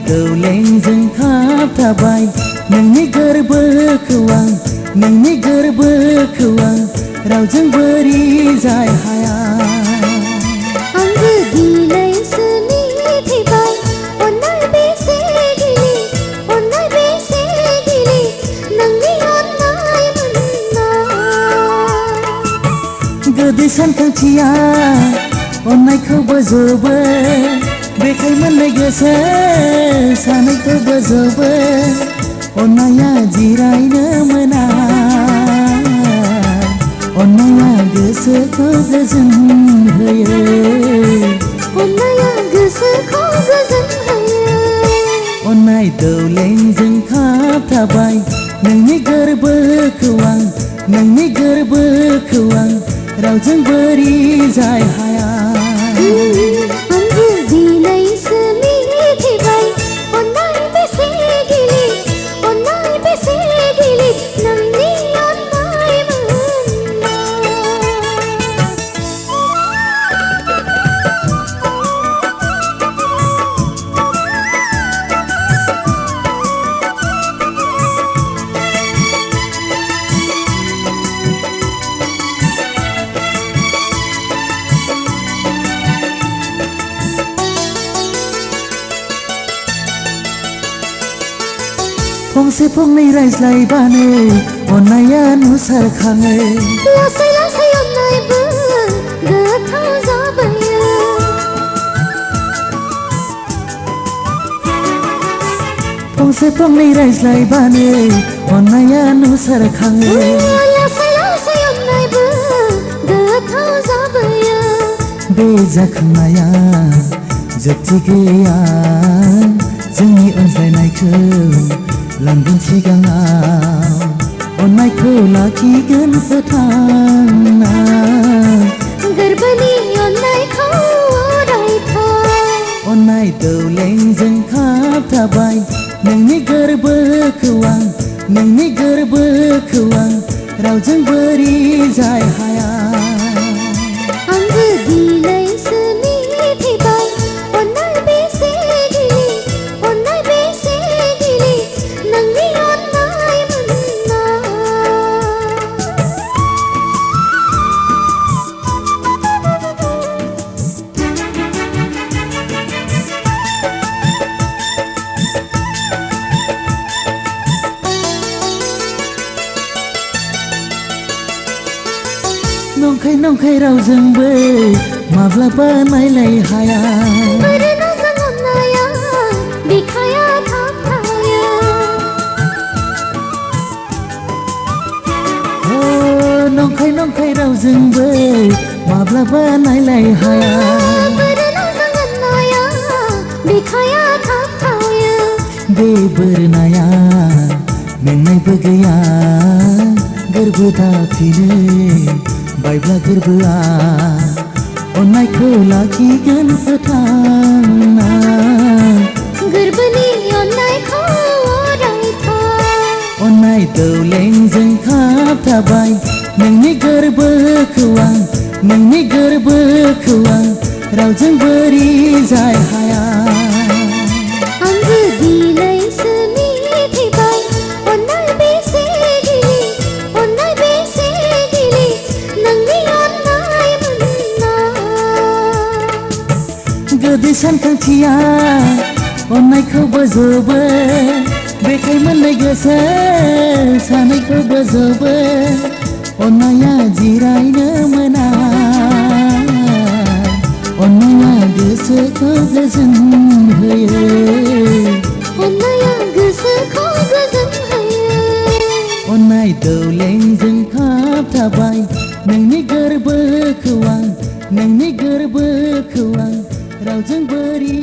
दौलेंजों खाबथाबाय नोंनि गोरबोखौ आं रावजों बोरि जाय हाया आंबो दिनैसो मिथिबाय अन्नाय बेसे गिलिर नोंनि अन्नाय मोननाय गोदै सानखांथिया अन्नायखौ बोजबो बेखाय मोननाय गोसो सानैखौ बोजबो अन्नाया जिरायनो मोना अन्नाया गोसोखौ गोजोन होयो अन्नाया गोसोखौ गोजोन होयो अन्नाय दौलेंजों खाबथाबाय नोंनि गोरबोखौ आं रावजों बोरि जाय हाया आंबो दिनैसो मिथिबाय अन्नाय बेसे गिलिर नोंनि अन्नाय फंसे फंनै रायज्लायबानो अन्नाया नुसारखाङो लासै लासै अन्नायबो गोथाव जाबोयो फंसे फंनै रायज्लायबानो अन्नाया नुसारखाङो लासै लासै अन्नायबो गोथाव जाबोयो बे जाखांनाया जोबथि गैया जोंनि अनज्लायनायखौ लांगोन सिगाङाव अन्नायखौ लाखिगोन फोथांना गोरबोनि अन्नायखौ अरायथा अन्नाय दौलेंजों खाबथाबाय नोंनि गोरबोखौ आं रावजों बोरि जाय हाया आंबो दिनैसो मिथिबाय अन्नाय बेसे गिलिर नोंनि अन्नाय नंखाय रावजोंबो माब्लाबा नायलाय हाया बर'न जों अन्नाया बिखाया थाबथाया नंखाय रावजोंबो माब्लाबा नायलाय हाया बर'न जों अन्नाया बिखाया थाबथाया बे बोरनाया मेंनायबो गैया गोरबो दाफिनो बायब्ला गोरबोआ अन्नायखौ लाखिगोन फोथांना गोरबोनि अन्नायखौ अरायथा अन्नाय दौलेंजों खाबथाबाय नोंनि गोरबोखौ आं रावजों बोरि जाय हाया आंबो दिनैसो मिथिबाय अन्नाय बेसे गिलिर नोंनि अन्नाय मोननाय गोदै सानखांथिया अन्नायखौ बोजबो बेखाय मोननाय गोसो सानैखौ बोजबो अन्नाया जिरायनो मोना अन्नाया गोसोखौ गोजोन होयो अन्नाया गोसोखौ गोजोन होयो अन्नाय दौलेंजों खाबथाबाय नोंनि गोरबोखौ आं रावजों बोरि